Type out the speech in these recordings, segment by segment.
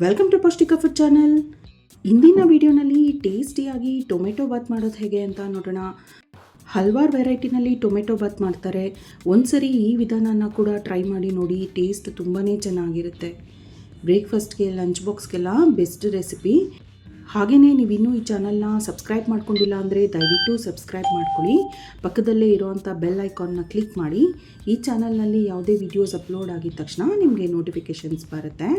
Welcome to ಪೌಷ್ಟಿಕ food channel. ಇಂದಿನ ವಿಡಿಯೋನಲ್ಲಿ ಟೇಸ್ಟಿಯಾಗಿ ಟೊಮೆಟೊ ಬಾತ್ ಮಾಡೋದು ಹೇಗೆ ಅಂತ ನೋಡೋಣ. ಹಲವಾರು ವೆರೈಟಿನಲ್ಲಿ ಟೊಮೆಟೊ ಬಾತ್ ಮಾಡ್ತಾರೆ. ಒಂದ್ಸರಿ ಈ ವಿಧಾನನ ಕೂಡ ಟ್ರೈ ಮಾಡಿ ನೋಡಿ, ಟೇಸ್ಟ್ ತುಂಬಾ ಚೆನ್ನಾಗಿರುತ್ತೆ. ಬ್ರೇಕ್ಫಾಸ್ಟ್ಗೆ, ಲಂಚ್ ಬಾಕ್ಸ್ಗೆಲ್ಲ ಬೆಸ್ಟ್ ರೆಸಿಪಿ. ಹಾಗೆಯೇ ನೀವಿನ್ನೂ ಈ ಚಾನಲ್ನ ಸಬ್ಸ್ಕ್ರೈಬ್ ಮಾಡ್ಕೊಂಡಿಲ್ಲ ಅಂದರೆ ದಯವಿಟ್ಟು ಸಬ್ಸ್ಕ್ರೈಬ್ ಮಾಡ್ಕೊಳ್ಳಿ. ಪಕ್ಕದಲ್ಲೇ ಇರೋವಂಥ ಬೆಲ್ ಐಕಾನ್ನ ಕ್ಲಿಕ್ ಮಾಡಿ. ಈ ಚಾನಲ್ನಲ್ಲಿ ಯಾವುದೇ ವಿಡಿಯೋಸ್ ಅಪ್ಲೋಡ್ ಆಗಿದ ತಕ್ಷಣ ನಿಮಗೆ ನೋಟಿಫಿಕೇಷನ್ಸ್ ಬರುತ್ತೆ.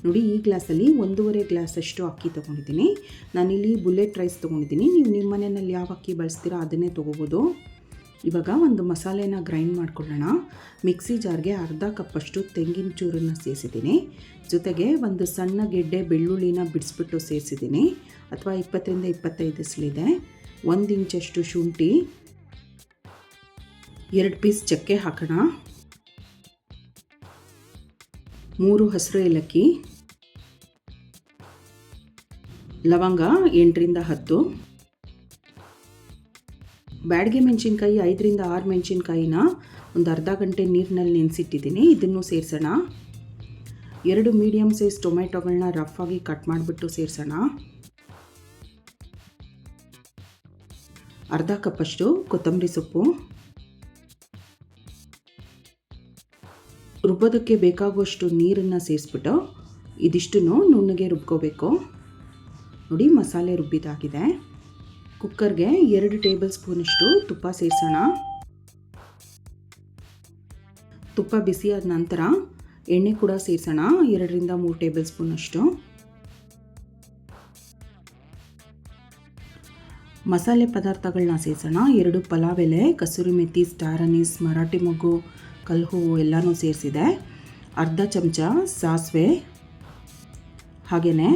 ನೋಡಿ, ಈ ಗ್ಲಾಸಲ್ಲಿ 1.5 ಗ್ಲಾಸಷ್ಟು ಅಕ್ಕಿ ತೊಗೊಂಡಿದ್ದೀನಿ. ನಾನಿಲ್ಲಿ ಬುಲೆಟ್ ರೈಸ್ ತೊಗೊಂಡಿದ್ದೀನಿ. ನೀವು ನಿಮ್ಮ ಮನೆಯಲ್ಲಿ ಯಾವ ಅಕ್ಕಿ ಬಳಸ್ತೀರೋ ಅದನ್ನೇ ತೊಗೋಬೋದು. ಇವಾಗ ಒಂದು ಮಸಾಲೆನ ಗ್ರೈಂಡ್ ಮಾಡ್ಕೊಳ್ಳೋಣ. ಮಿಕ್ಸಿ ಜಾರ್ಗೆ ಅರ್ಧ ಕಪ್ಪಷ್ಟು ತೆಂಗಿನ ಚೂರನ್ನು ಸೇರಿಸಿದ್ದೀನಿ. ಜೊತೆಗೆ ಒಂದು ಸಣ್ಣ ಗೆಡ್ಡೆ ಬೆಳ್ಳುಳ್ಳಿನ ಬಿಡಿಸ್ಬಿಟ್ಟು ಸೇರಿಸಿದ್ದೀನಿ, ಅಥವಾ 20 ರಿಂದ 25 ಎಸಳಿದೆ. 1 ಇಂಚಷ್ಟು ಶುಂಠಿ, 2 ಪೀಸ್ ಚಕ್ಕೆ ಹಾಕೋಣ, 3 ಹಸಿರು ಏಲಕ್ಕಿ, ಲವಂಗ 8 ರಿಂದ 10, ಬ್ಯಾಡಗೆ ಮೆಣಸಿನ್ಕಾಯಿ 5 ರಿಂದ 6 ಮೆಣಸಿನ್ಕಾಯಿನ ಒಂದು ಅರ್ಧ ಗಂಟೆ ನೀರಿನಲ್ಲಿ ನೆನೆಸಿಟ್ಟಿದ್ದೀನಿ. ಇದನ್ನು ಸೇರಿಸೋಣ. 2 ಮೀಡಿಯಮ್ ಸೈಜ್ ಟೊಮೆಟೊಗಳನ್ನ ರಫ್ ಆಗಿ ಕಟ್ ಮಾಡಿಬಿಟ್ಟು ಸೇರಿಸೋಣ. ಅರ್ಧ ಕಪ್ಪಷ್ಟು ಕೊತ್ತಂಬರಿ ಸೊಪ್ಪು. ರುಬ್ಬೋದಕ್ಕೆ ಬೇಕಾಗುವಷ್ಟು ನೀರನ್ನು ಸೇರಿಸ್ಬಿಟ್ಟು ಇದಿಷ್ಟನ್ನು ನುಣ್ಣಗೆ ರುಬ್ಕೋಬೇಕು. ನೋಡಿ, ಮಸಾಲೆ ರುಬ್ಬಿದಾಗಿದೆ. ಕುಕ್ಕರ್ಗೆ 2 ಟೇಬಲ್ ಸ್ಪೂನಷ್ಟು ತುಪ್ಪ ಸೇರಿಸೋಣ. ತುಪ್ಪ ಬಿಸಿಯಾದ ನಂತರ ಎಣ್ಣೆ ಕೂಡ ಸೇರಿಸೋಣ. 2 ರಿಂದ 3 ಟೇಬಲ್ ಸ್ಪೂನಷ್ಟು. ಮಸಾಲೆ ಪದಾರ್ಥಗಳನ್ನ ಸೇರಿಸೋಣ. 2 ಪಲಾವ್ ಎಲೆ, ಕಸೂರಿ ಮೆಥಿ, ಸ್ಟಾರ್ ಅನೀಸ್, ಮರಾಠಿ ಮೊಗ್ಗು, ಕಲ್ಲು ಎಲ್ಲನೂ ಸೇರಿಸಿದೆ. ಅರ್ಧ ಚಮಚ ಸಾಸಿವೆ, ಹಾಗೆಯೇ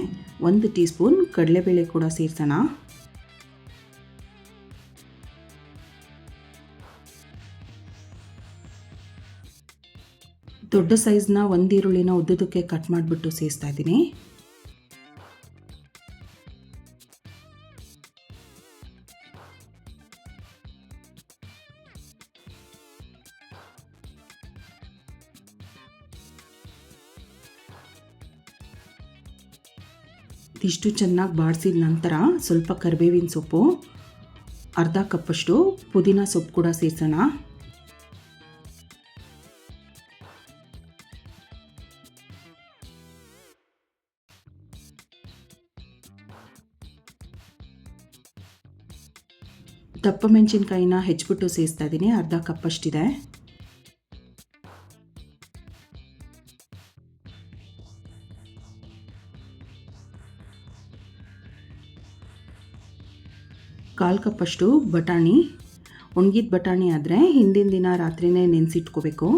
1 ಟೀ ಸ್ಪೂನ್ ಕಡಲೆಬೇಳೆ ಕೂಡ ಸೇರಿಸೋಣ. ದೊಡ್ಡ ಸೈಜ್ನ 1 ಈರುಳ್ಳಿನ ಉದ್ದುದಕ್ಕೆ ಕಟ್ ಮಾಡಿಬಿಟ್ಟು ಸೇರಿಸ್ತಾ ಇದ್ದೀನಿ. ಇದಿಷ್ಟು ಚೆನ್ನಾಗಿ ಬಾಡಿಸಿದ ನಂತರ ಸ್ವಲ್ಪ ಕರಿಬೇವಿನ ಸೊಪ್ಪು, ಅರ್ಧ ಕಪ್ಪಷ್ಟು ಪುದೀನ ಸೊಪ್ಪು ಕೂಡ ಸೇರಿಸೋಣ. ದಪ್ಪ ಮೆಣಸಿನ್ಕಾಯಿನ ಹೆಚ್ಚಿಬಿಟ್ಟು ಸೇರಿಸ್ತಾ ಇದ್ದೀನಿ. ಅರ್ಧ ಕಪ್ಪಷ್ಟಿದೆ. ಕಾಲು ಕಪ್ಪಷ್ಟು ಬಟಾಣಿ. ಒಣಗಿದ ಬಟಾಣಿ ಆದರೆ ಹಿಂದಿನ ದಿನ ರಾತ್ರಿನೇ ನೆನೆಸಿಟ್ಕೋಬೇಕು.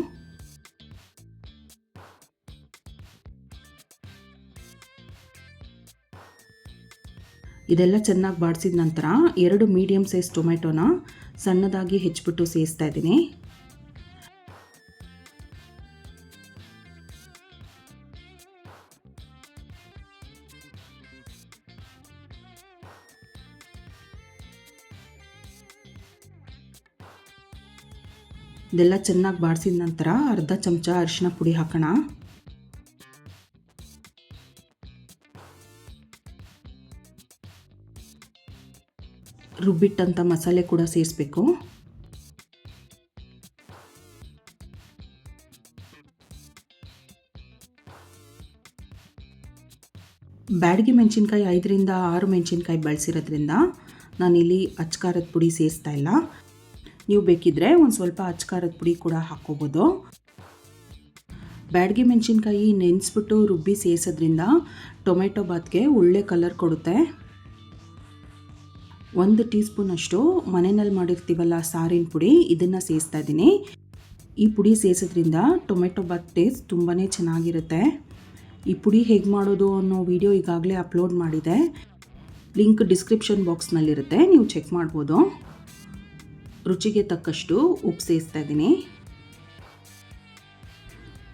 ಇದೆಲ್ಲ ಚೆನ್ನಾಗಿ ಬಾಡಿಸಿದ ನಂತರ 2 ಮೀಡಿಯಮ್ ಸೈಜ್ ಟೊಮೆಟೊನ ಸಣ್ಣದಾಗಿ ಹೆಚ್ಚಿಬಿಟ್ಟು ಸೇರಿಸ್ತಾ ಇದ್ದೀನಿ. ಇದೆಲ್ಲ ಚೆನ್ನಾಗಿ ಬಾಡಿಸಿದ ನಂತರ ಅರ್ಧ ಚಮಚ ಅರಿಶಿನ ಪುಡಿ ಹಾಕೋಣ. ರುಬ್ಬಿಟ್ಟಂಥ ಮಸಾಲೆ ಕೂಡ ಸೇರಿಸಬೇಕು. ಬ್ಯಾಡಗಿ ಮೆಣಸಿನ್ಕಾಯಿ 5 ರಿಂದ 6 ಮೆಣಸಿನ್ಕಾಯಿ ಬಳಸಿರೋದ್ರಿಂದ ನಾನಿಲ್ಲಿ ಅಚ್ಕಾರದ ಪುಡಿ ಸೇರಿಸ್ತಾ ಇಲ್ಲ. ನೀವು ಬೇಕಿದ್ದರೆ ಒಂದು ಸ್ವಲ್ಪ ಅಚ್ಕಾರದ ಪುಡಿ ಕೂಡ ಹಾಕ್ಕೋಬೋದು. ಬ್ಯಾಡಗಿ ಮೆಣಸಿನ್ಕಾಯಿ ನೆನೆಸ್ಬಿಟ್ಟು ರುಬ್ಬಿ ಸೇರಿಸೋದ್ರಿಂದ ಟೊಮೆಟೊ ಬಾತ್ಗೆ ಒಳ್ಳೆ ಕಲರ್ ಕೊಡುತ್ತೆ. 1 ಟೀ ಸ್ಪೂನಷ್ಟು ಮನೆಯಲ್ಲಿ ಮಾಡಿರ್ತೀವಲ್ಲ ಸಾರಿನ ಪುಡಿ, ಇದನ್ನು ಸೇರಿಸ್ತಾ ಇದ್ದೀನಿ. ಈ ಪುಡಿ ಸೇರಿಸೋದ್ರಿಂದ ಟೊಮೆಟೊ ಬಾತ್ ಟೇಸ್ಟ್ ತುಂಬಾ ಚೆನ್ನಾಗಿರುತ್ತೆ. ಈ ಪುಡಿ ಹೇಗೆ ಮಾಡೋದು ಅನ್ನೋ ವಿಡಿಯೋ ಈಗಾಗಲೇ ಅಪ್ಲೋಡ್ ಮಾಡಿದೆ. ಲಿಂಕ್ ಡಿಸ್ಕ್ರಿಪ್ಷನ್ ಬಾಕ್ಸ್ನಲ್ಲಿರುತ್ತೆ, ನೀವು ಚೆಕ್ ಮಾಡ್ಬೋದು. ರುಚಿಗೆ ತಕ್ಕಷ್ಟು ಉಪ್ಪು ಸೇರಿಸ್ತಾ ಇದ್ದೀನಿ.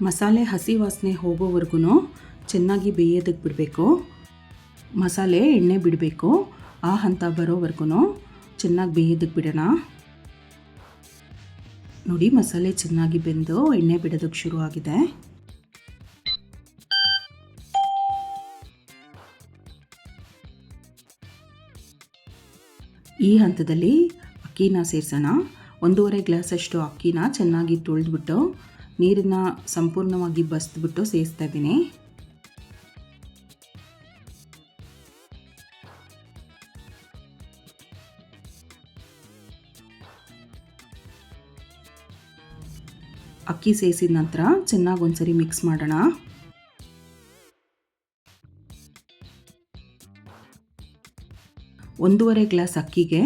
ಮಸಾಲೆ ಹಸಿ ವಾಸನೆ ಹೋಗೋವರೆಗೂ ಚೆನ್ನಾಗಿ ಬೇಯೋದಕ್ಕೆ ಬಿಡಬೇಕು. ಮಸಾಲೆ ಎಣ್ಣೆ ಬಿಡಬೇಕು. ಆ ಹಂತ ಬರೋವರೆಗೂ ಚೆನ್ನಾಗಿ ಬೇಯೋದಕ್ಕೆ ಬಿಡೋಣ. ನೋಡಿ, ಮಸಾಲೆ ಚೆನ್ನಾಗಿ ಬೆಂದು ಎಣ್ಣೆ ಬಿಡೋದಕ್ಕೆ ಶುರು ಆಗಿದೆ. ಈ ಹಂತದಲ್ಲಿ ಅಕ್ಕಿನ ಸೇರಿಸೋಣ. 1.5 ಗ್ಲಾಸಷ್ಟು ಅಕ್ಕಿನ ಚೆನ್ನಾಗಿ ತೊಳೆದ್ಬಿಟ್ಟು ನೀರನ್ನು ಸಂಪೂರ್ಣವಾಗಿ ಬಸಿದ್ಬಿಟ್ಟು ಸೇರಿಸ್ತಾ ಇದ್ದೀನಿ. ಅಕ್ಕಿ ಸೇರಿಸಿದ ನಂತರ ಚೆನ್ನಾಗಿ ಒಂದ್ಸರಿ ಮಿಕ್ಸ್ ಮಾಡೋಣ. ಒಂದೂವರೆ ಗ್ಲಾಸ್ ಅಕ್ಕಿಗೆ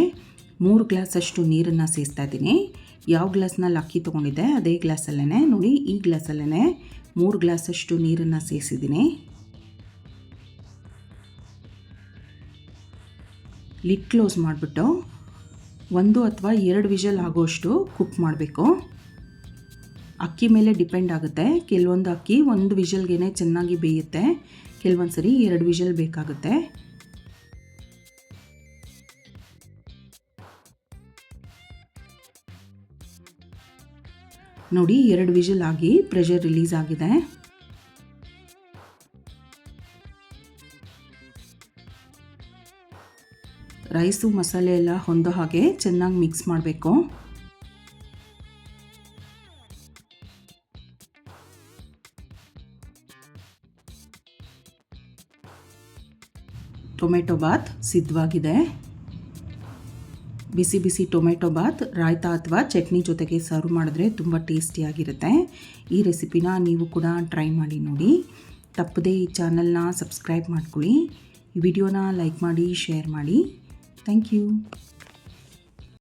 3 ಗ್ಲಾಸಷ್ಟು ನೀರನ್ನು ಸೇರಿಸ್ತಾ ಇದ್ದೀನಿ. ಯಾವ ಗ್ಲಾಸ್ನಲ್ಲಿ ಅಕ್ಕಿ ತೊಗೊಂಡಿದ್ದೆ ಅದೇ ಗ್ಲಾಸಲ್ಲೇ ನೋಡಿ, ಈ ಗ್ಲಾಸಲ್ಲೇ 3 ಗ್ಲಾಸಷ್ಟು ನೀರನ್ನು ಸೇರಿಸಿದ್ದೀನಿ. ಲಿಡ್ ಕ್ಲೋಸ್ ಮಾಡಿಬಿಟ್ಟು 1 ಅಥವಾ 2 ವಿಷಲ್ ಆಗೋಷ್ಟು ಕುಕ್ ಮಾಡಬೇಕು. ಅಕ್ಕಿ ಮೇಲೆ ಡಿಪೆಂಡ್ ಆಗುತ್ತೆ. ಕೆಲವೊಂದು ಅಕ್ಕಿ 1 ವಿಷಲ್ಗೆ ಚೆನ್ನಾಗಿ ಬೇಯುತ್ತೆ, ಕೆಲವೊಂದು ಸರಿ 2 ವಿಷಲ್ ಬೇಕಾಗುತ್ತೆ. ನೋಡಿ 2 ವಿಷಲ್ ಆಗಿ ಪ್ರೆಷರ್ ರಿಲೀಸ್ ಆಗಿದೆ. ರೈಸು ಮಸಾಲೆ ಎಲ್ಲ ಹೊಂದೋ ಹಾಗೆ ಚೆನ್ನಾಗಿ ಮಿಕ್ಸ್ ಮಾಡಬೇಕು. ಟೊಮೆಟೊ ಬಾತ್ ಸಿದ್ಧವಾಗಿದೆ. ಬಿಸಿ ಬಿಸಿ ಟೊಮೆಟೊ ಬಾತ್ ರಾಯ್ತಾ ಅಥವಾ ಚಟ್ನಿ ಜೊತೆಗೆ ಸರ್ವ್ ಮಾಡಿದ್ರೆ ತುಂಬ ಟೇಸ್ಟಿಯಾಗಿರುತ್ತೆ. ಈ ರೆಸಿಪಿನ ನೀವು ಕೂಡ ಟ್ರೈ ಮಾಡಿ ನೋಡಿ. ತಪ್ಪದೇ ಈ ಚಾನಲ್ನ ಸಬ್ಸ್ಕ್ರೈಬ್ ಮಾಡ್ಕೊಳ್ಳಿ. ಈ ವಿಡಿಯೋನ ಲೈಕ್ ಮಾಡಿ, ಶೇರ್ ಮಾಡಿ. Thank you.